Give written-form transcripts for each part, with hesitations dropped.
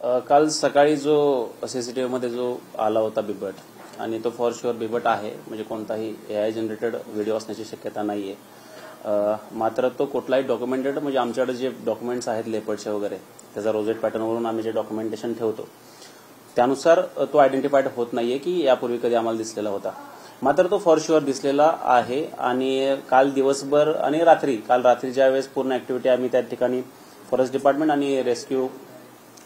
काल सकाळी जो सीसीटीव्हीमध्ये जो आला होता बिबट आणि तो फॉर शुअर बिबट आहे, म्हणजे कोणताही AI जनरेटेड व्हिडिओ असण्याची शक्यता नाहीये. मात्र तो कुठलाही डॉक्युमेंटेड, म्हणजे आमच्याकडे जे डॉक्युमेंट्स आहेत लेपर्डचे वगैरे, त्याचा रोजेट पॅटर्नवरून आम्ही जे डॉक्युमेंटेशन ठेवतो त्यानुसार तो आयडेंटिफाईड होत नाहीये की यापूर्वी कधी आम्हाला दिसलेला होता. मात्र तो फॉर शुअर दिसलेला आहे. आणि काल दिवसभर आणि काल रात्री ज्या वेळेस पूर्ण ऍक्टिव्हिटी आम्ही त्या ठिकाणी फॉरेस्ट डिपार्टमेंट आणि रेस्क्यू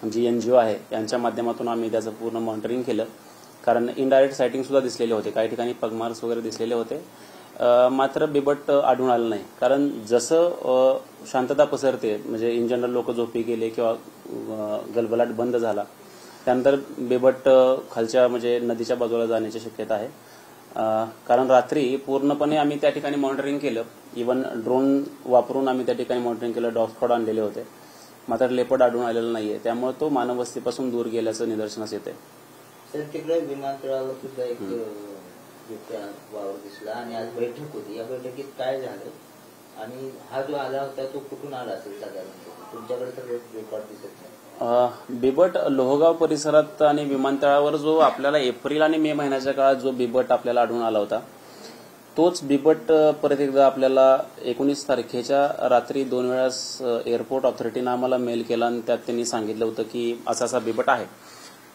जी NGO आहे यांच्या माध्यमातून आम्ही त्याचं पूर्ण मॉनिटरिंग केलं. कारण इनडायरेक्ट सायटिंग सुद्धा दिसलेले होते, काही ठिकाणी पगमार्क्स वगैरे दिसलेले होते. मात्र बिबट आढळून आलं नाही. कारण जसं शांतता पसरते, म्हणजे इन जनरल लोक झोपी गेले किंवा गलबलाट बंद झाला, त्यानंतर बिबट खालच्या म्हणजे नदीच्या बाजूला जाण्याची शक्यता आहे. कारण रात्री पूर्णपणे आम्ही त्या ठिकाणी मॉनिटरिंग केलं. इव्हन ड्रोन वापरून आम्ही त्या ठिकाणी मॉनिटरिंग केलं. डॉग स्क्वॉड आणलेले होते. मात्र लेपर्ड आढळून आलेला नाहीये. त्यामुळे तो मानववस्तीपासून दूर गेल्याचं निदर्शनास येते. सर, तिकडे विमानतळावर सुद्धा एक बिबट्या वावर दिसला आणि आज बैठक होती. या बैठकीत काय झालं आणि हा जो आला होता तो कुठून आला असेल साधारण? तुमच्याकडे तर रेकॉर्ड दिसत नाही. बिबट लोहगाव परिसरात आणि विमानतळावर जो आपल्याला एप्रिल आणि मे महिन्याच्या काळात जो बिबट आपल्याला आढळून आला होता, तोच बिबट परत एकदा आपल्याला 19 तारखेच्या रात्री 2 वेळास एअरपोर्ट ऑथॉरिटीनं आम्हाला मेल केला आणि त्यात त्यांनी सांगितलं होतं की असा बिबट आहे.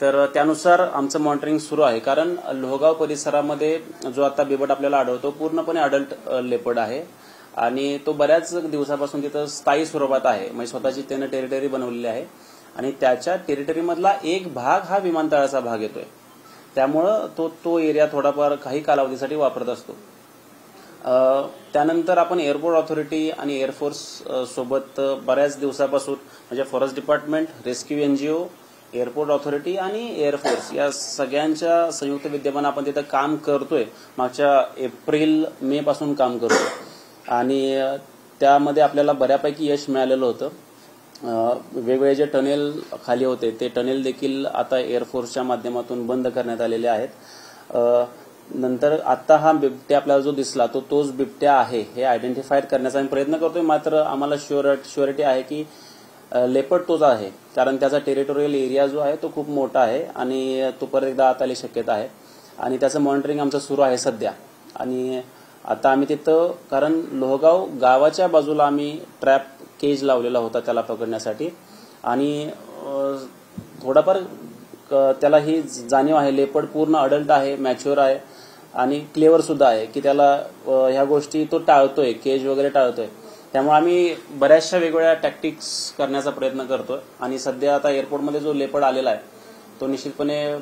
तर त्यानुसार आमचं मॉनिटरिंग सुरू आहे. कारण लोहगाव परिसरामध्ये जो आता बिबट आपल्याला आढळतो पूर्णपणे अडल्ट लेपर्ड आहे आणि तो बऱ्याच दिवसापासून तिथं स्थायी स्वरूपात आहे. म्हणजे स्वतःची त्यानं टेरिटरी बनवलेली आहे आणि त्याच्या टेरिटरीमधला एक भाग हा विमानतळाचा भाग येतोय. त्यामुळं तो एरिया थोडाफार काही कालावधीसाठी वापरत असतो. त्यानंतर आपण एअरपोर्ट ऑथॉरिटी आणि एअरफोर्स सोबत बऱ्याच दिवसापासून, म्हणजे forest department, rescue NGO, airport authority आणि एअरफोर्स या सगळ्यांच्या संयुक्त विद्यमानं आपण तिथं काम करतोय. मागच्या एप्रिल-मे पासून काम करतोय आणि त्यामध्ये आपल्याला बऱ्यापैकी यश मिळालेलं होतं. वेगवेगळे जे टनेल खाली होते ते टनेल देखील आता एअरफोर्सच्या माध्यमातून बंद करण्यात आलेले आहेत. नंतर आता हा बिबट्या आपल्याला जो दिसला तोच बिबट्या आहे हे आयडेंटिफाईड करण्याचा आम्ही प्रयत्न करतोय. मात्र आम्हाला शुअरिटी आहे की लेपर्ड तोच आहे. कारण त्याचा टेरिटोरियल एरिया जो आहे तो खूप मोठा आहे आणि तो परत एकदा आत आली शक्यता आहे आणि त्याचं मॉनिटरिंग आमचं सुरू आहे सध्या. आणि आता आम्ही तिथं, कारण लोहगाव गावाच्या बाजूला आम्ही ट्रॅप केज लावलेला होता त्याला पकडण्यासाठी आणि थोडाफार त्याला ही जाणीव आहे, लेपर्ड पूर्ण अडल्ट आहे, मॅच्युअर आहे आणि क्लेवर सुद्धा आहे की त्याला ह्या गोष्टी तो टाळतोय, केज वगैरे टाळतोय. त्यामुळे आम्ही बऱ्याचशा वेगवेगळ्या टॅक्टिक्स करण्याचा प्रयत्न करतोय आणि सध्या आता एअरपोर्टमध्ये जो लेपर्ड आलेला आहे तो निश्चितपणे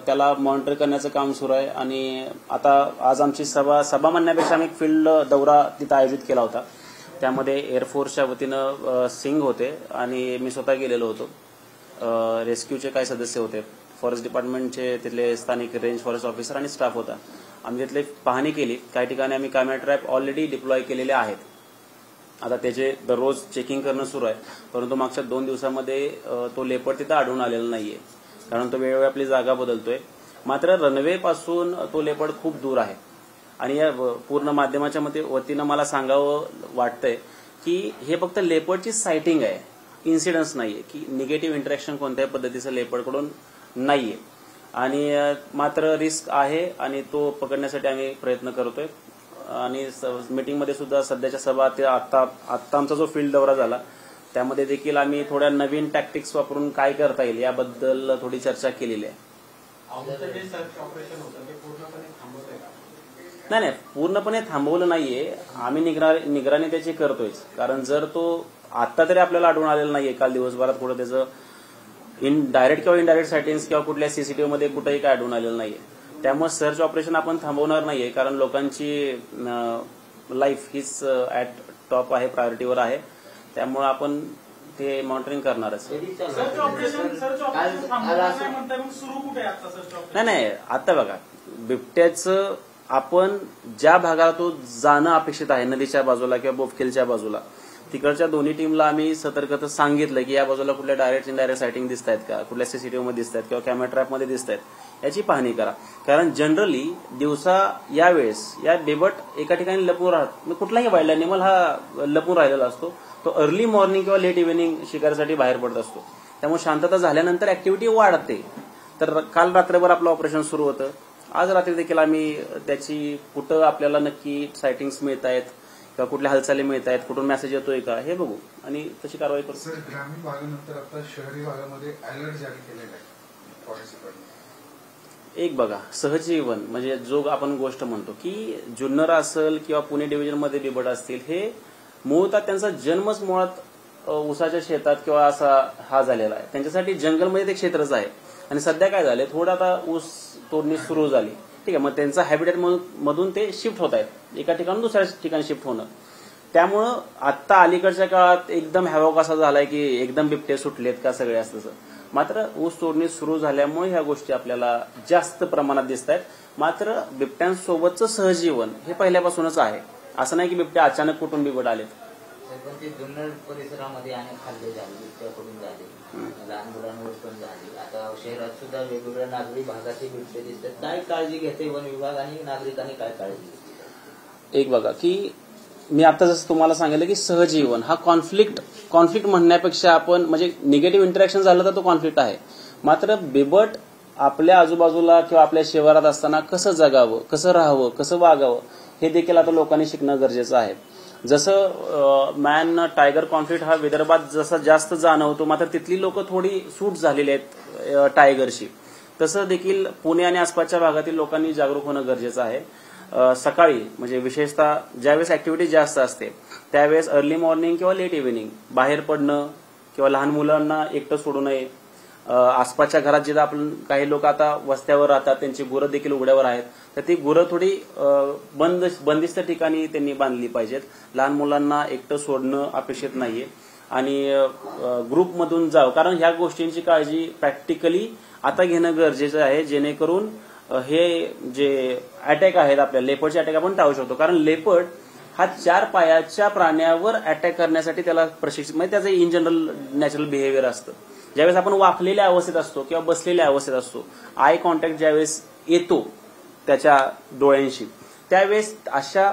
त्याला मॉनिटर करण्याचं काम सुरू आहे. आणि आता आज आमची सभा म्हणण्यापेक्षा आम्ही फील्ड दौरा तिथं आयोजित केला होता. त्यामध्ये एअरफोर्सच्या वतीनं सिंग होते आणि मी स्वतः गेलेलो होतो. रेस्क्यूचे काही सदस्य होते, फॉरेस्ट डिपार्टमेंटचे तिथले स्थानिक रेंज फॉरेस्ट ऑफिसर आणि स्टाफ होता. आम्ही तिथले पाहणी केली. काही ठिकाणी आम्ही कॅमेरा ट्रॅप ऑलरेडी डिप्लॉय केलेले आहेत. आता त्याचे दररोज चेकिंग करणं सुरू आहे. परंतु मागच्या 2 दिवसामध्ये तो लेपर्ड तिथं आढळून आलेला नाहीये, कारण तो वेळोवेळी आपली जागा बदलतोय. मात्र रनवे पासून तो लेपर्ड खूप दूर आहे आणि या पूर्ण माध्यमाच्या वतीनं मला सांगावं वाटतंय की हे फक्त लेपर्डची सायटिंग आहे, इन्सिडन्स नाहीये, की निगेटिव्ह इंटरॅक्शन कोणत्याही पद्धतीचं लेपर्डकडून नाहीये. आणि मात्र रिस्क आहे आणि तो पकडण्यासाठी आम्ही प्रयत्न करतोय. आणि मीटिंगमध्ये सुद्धा सध्याच्या सभा आता आमचा जो फील्ड दौरा झाला त्यामध्ये देखील आम्ही थोड्या नवीन टॅक्टिक्स वापरून काय करता येईल याबद्दल थोडी चर्चा केलेली आहे. नाही, पूर्णपणे थांबवलं नाहीये. आम्ही निगराणी त्याची करतोय. कारण जर तो आता तरी आपल्याला आढळून आलेला नाहीये, काल दिवसभरात कुठं त्याचं डायरेक्ट किंवा इनडायरेक्ट सायटिंग्स किंवा कुठल्या सीसीटीव्हीमध्ये कुठेही काय आढळून आलेलं नाहीये. त्यामुळे सर्च ऑपरेशन आपण थांबवणार नाहीये, कारण लोकांची लाईफ हीच ऍट टॉप आहे, प्रायोरिटीवर आहे. त्यामुळे आपण ते मॉनिटरिंग करणारच. नाही, आता बघा, बिबट्याचं आपण ज्या भागाला तो जाणं अपेक्षित आहे, नदीच्या बाजूला किंवा बोपखेलच्या बाजूला, तिकडच्या दोन्ही टीमला आम्ही सतर्कता सांगितलं की या बाजूला कुठल्या डायरेक्ट इनडायरेक्ट सायटिंग दिसत आहेत का, कुठल्या सीसीटीव्हीमध्ये दिसत आहेत किंवा कॅमेरा ट्रॅपमध्ये दिसत आहेत याची पाहणी करा. कारण जनरली दिवसा यावेळेस या बिबट एका ठिकाणी लपून राहत, कुठलाही वाईल्ड अॅनिमल हा लपून राहिलेला असतो. तो अर्ली मॉर्निंग किंवा लेट इव्हिनिंग शिकारीसाठी बाहेर पडत असतो. त्यामुळे शांतता झाल्यानंतर ऍक्टिव्हिटी वाढते. तर काल रात्रभर आपलं ऑपरेशन सुरू होतं. आज रात्री देखील आम्ही त्याची कुठं आपल्याला नक्की सायटिंग्स मिळत आहेत किंवा कुठल्या हालचाली मिळत आहेत, कुठून मेसेज येतोय का हे बघू आणि तशी कारवाई करू. सर, ग्रामीण भागानंतर आता शहरी भागामध्ये अलर्ट जारी केलेला आहे फॉरेस्ट डिपार्टमेंट. एक बघा, सहजीवन म्हणजे जो आपण गोष्ट म्हणतो की जुन्नर असेल किंवा पुणे डिव्हिजनमध्ये बिबट असतील, हे मूळतः त्यांचा जन्मच मुळात ऊसाच्या शेतात किंवा असा हा झालेला आहे. त्यांच्यासाठी जंगलमध्ये ते क्षेत्रच आहे. आणि सध्या काय झालंय, थोडं आता ऊस तोडणी सुरू झाली, ठीक आहे, मग त्यांचा हॅबिटेट मधून ते शिफ्ट होत आहेत, एका ठिकाणी दुसऱ्या ठिकाणी शिफ्ट होणं. त्यामुळं आत्ता अलीकडच्या काळात एकदम हॅवॉक असा झालाय की एकदम बिबटे सुटलेत का सगळे असतं. मात्र ऊस तोडणी सुरू झाल्यामुळे ह्या गोष्टी आपल्याला जास्त प्रमाणात दिसत आहेत. मात्र बिबट्यांसोबतचं सहजीवन हे पहिल्यापासूनच आहे. असं नाही की बिबटे अचानक कुठून बिबट आलेत. पण ते जुन्नर परिसरामध्ये अनेक हल्ले झाले, बिबट्याकडून झाले, लहान मुलांवर पण झाले. आता शहरात सुद्धा वेगवेगळ्या नागरी भागाचे बिबटे दिसतात. काय काळजी घेते वन विभाग आणि नागरिकांनी काय काळजी घेतली? एक बघा की मी आता जसं तुम्हाला सांगितलं की सहजीवन हा कॉन्फ्लिक्ट म्हणण्यापेक्षा आपण म्हणजे निगेटिव्ह इंटरॅक्शन झालं तर तो कॉन्फ्लिक्ट आहे. मात्र बिबट आपल्या आजूबाजूला किंवा आपल्या शिवारात असताना कसं जगावं, कसं राहावं, कसं वागावं हे देखील आता लोकांनी शिकणं गरजेचं आहे. जसं मॅन टायगर कॉन्फ्लिक्ट हा विदर्भात जसा जास्त जाणवतो, मात्र तिथली लोक थोडी सूट झालेली आहेत टायगरशी, तसं देखील पुणे आणि आसपासच्या भागातील लोकांनी जागरूक होणं गरजेचं आहे. सकाळी म्हणजे विशेषतः ज्यावेळेस ऍक्टिव्हिटी जास्त असते त्यावेळेस अर्ली मॉर्निंग किंवा लेट इव्हिनिंग बाहेर पडणं किंवा लहान मुलांना एकटं सोडू नये. आसपासच्या घरात जिथं आपण काही लोक आता वस्त्यावर राहतात त्यांची गुरं देखील उघड्यावर आहेत, तर ती गुरं थोडी बंदिस्त ठिकाणी त्यांनी बांधली पाहिजेत. लहान मुलांना एकटं सोडणं अपेक्षित नाहीये आणि ग्रुपमधून जावं, कारण ह्या गोष्टींची काळजी प्रॅक्टिकली आता घेणं गरजेचं आहे, जेणेकरून हे जे अटॅक आहेत आपल्या लेपर्डचे अटॅक आपण टाळू शकतो. कारण लेपर्ड हा 4 पायाच्या प्राण्यावर अटॅक करण्यासाठी त्याला प्रशिक्षित, म्हणजे त्याचं इन जनरल नॅचरल बिहेवियर असतं. ज्यावेळेस आपण वाकलेल्या अवस्थेत असतो किंवा बसलेल्या अवस्थेत असतो, आय कॉन्टॅक्ट ज्यावेळेस येतो त्याच्या डोळ्यांशी, त्यावेळेस अशा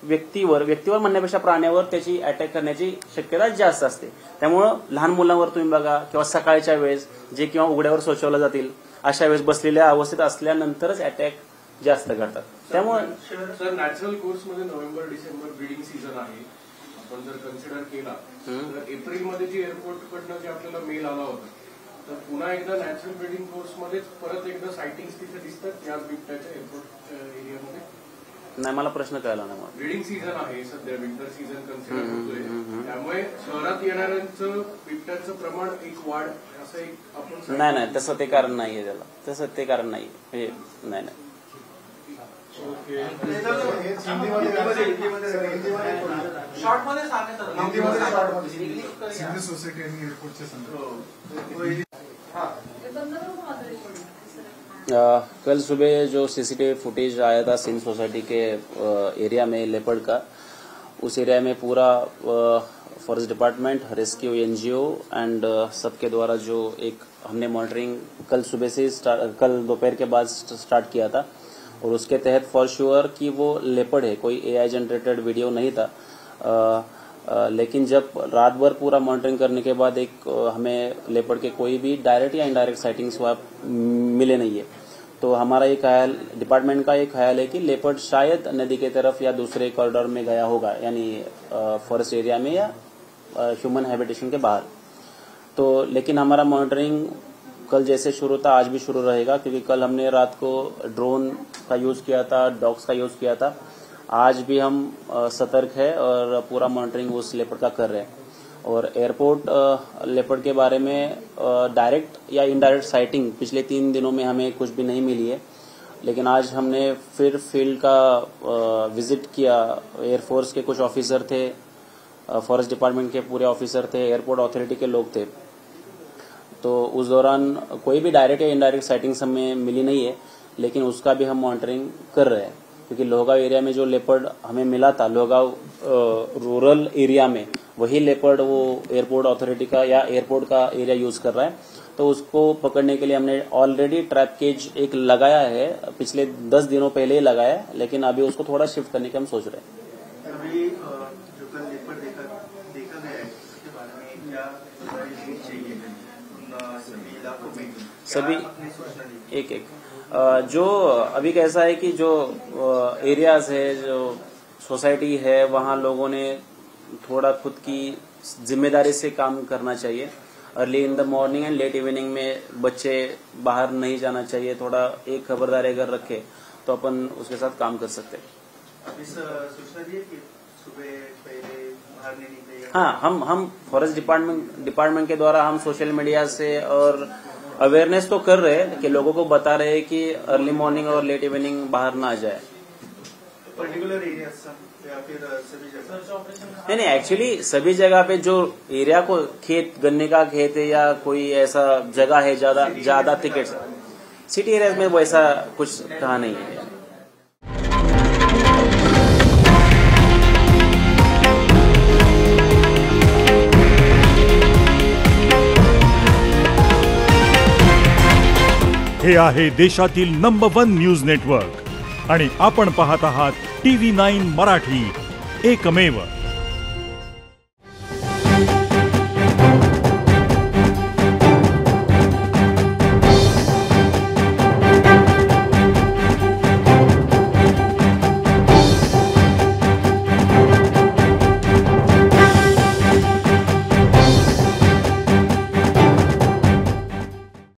व्यक्तीवर म्हणण्यापेक्षा प्राण्यावर त्याची अटॅक करण्याची शक्यता जास्त असते. त्यामुळं लहान मुलांवर तुम्ही बघा किंवा सकाळच्या वेळेस जे किंवा उघड्यावर शौचवलं जातील अशा वेळेस बसलेल्या अवस्थेत असल्यानंतरच अटॅक जास्त घडतात. त्यामुळे सर नॅचरल कोर्समध्ये नोव्हेंबर डिसेंबर ब्रीडिंग सीझन आहे. आपण जर कन्सिडर केला तर एप्रिलमध्ये जी एअरपोर्टकडनं जे आपल्याला मेल आला होता, तर पुन्हा एकदा नॅचरल ब्रीडिंग कोर्समध्येच परत एकदा सायटिंग्स तिथे दिसतात या बिबट्याच्या एअरपोर्ट एरियामध्ये? नाही, मला प्रश्न कळला नाही. ब्रीडिंग सीझन आहे सध्या, विंटर सीझन कन्सिडर होतोय, त्यामुळे शहरात येणाऱ्यांचं बिबट्याचं प्रमाण एक वाढ असं एक आपण नाही तसं ते कारण नाहीये त्याला, तसं ते कारण नाही म्हणजे नाही. सिंधू सोसायटी आणि एअरपोर्टच्या संदर्भात कल सुबह जो सीसीटीवी फुटेज आया था सिंध सोसाइटी के एरिया में लेपर्ड का, उस एरिया में पूरा forest department, rescue NGO end सबके द्वारा जो एक हमने मॉनिटरिंग कल सुबह से कल दोपहर के बाद स्टार्ट किया था, और उसके तहत फॉर श्योर कि वो लेपर्ड है, कोई एआई जनरेटेड वीडियो नहीं था. लेकिन जब रात भर पूरा मॉनिटरिंग करने के बाद एक हमें लेपर्ड के कोई भी डायरेक्ट या इनडायरेक्ट साइटिंग्स मिले नहीं है, तो हमारा ये ख्याल, डिपार्टमेंट का ये ख्याल है कि लेपर्ड शायद नदी के तरफ या दूसरे कॉरिडोर में गया होगा, यानी फॉरेस्ट एरिया में या ह्यूमन हैबिटेशन के बाहर. तो लेकिन हमारा मॉनिटरिंग कल जैसे शुरू था आज भी शुरू रहेगा, क्योंकि कल हमने रात को ड्रोन का यूज किया था, डॉग्स का यूज किया था. आज भी हम सतर्क है और पूरा मॉनिटरिंग उस लेपर्ड का कर रहे हैं. और एयरपोर्ट लेपर्ड के बारे में डायरेक्ट या इनडायरेक्ट साइटिंग पिछले 3 दिनों में हमें कुछ भी नहीं मिली है, लेकिन आज हमने फिर फील्ड का विजिट किया. एयरफोर्स के कुछ ऑफिसर थे, फॉरेस्ट डिपार्टमेंट के पूरे ऑफिसर थे, एयरपोर्ट अथॉरिटी के लोग थे. तो उस दौरान कोई भी डायरेक्ट या इनडायरेक्ट साइटिंग्स हमें मिली नहीं है, लेकिन उसका भी हम मॉनिटरिंग कर रहे हैं. क्योंकि लोहगांव एरिया में जो लेपर्ड हमें मिला था, लोहगांव रूरल एरिया में, वही लेपर्ड वो एयरपोर्ट अथॉरिटी का या एयरपोर्ट का एरिया यूज कर रहा है. तो उसको पकड़ने के लिए हमने ऑलरेडी ट्रैप केज एक लगाया है, पिछले 10 दिनों पहले ही लगाया है, लेकिन अभी उसको थोड़ा शिफ्ट करने के हम सोच रहे हैं. अभी जो कल लेपर्ड देखा गया है उसके बारे में क्या चाहिए सभी एक जो अभी कैसा है कि जो एरियाज है, जो सोसाइटी है, वहाँ लोगों ने थोड़ा खुद की जिम्मेदारी से काम करना चाहिए। Early in the morning and let evening में बच्चे बाहर नहीं जाना चाहिए। थोड़ा एक खबरदारी अगर रखे तो अपन उसके साथ काम कर सकते हैं। सूचना दी कि सुबह पहले बाहर नहीं निकले। हाँ, हम फॉरेस्ट डिपार्टमेंट के द्वारा हम सोशल मीडिया से और अवेयरनेस तो कर रहे हैं कि लोगों को बता रहे हैं कि अर्ली मॉर्निंग और लेट इवनिंग बाहर ना जाए। पर्टिकुलर एरिया या फिर सभी जगह? नहीं, एक्चुअली सभी जगह पे जो एरिया को खेत, गन्ने का खेत है या कोई ऐसा जगह है ज्यादा टिकट, सिटी एरिया में वैसा कुछ कहा नहीं है। हे आहे देशातील नंबर 1 न्यूज नेटवर्क आणि आपण पाहत आहात TV9 मराठी, एकमेव।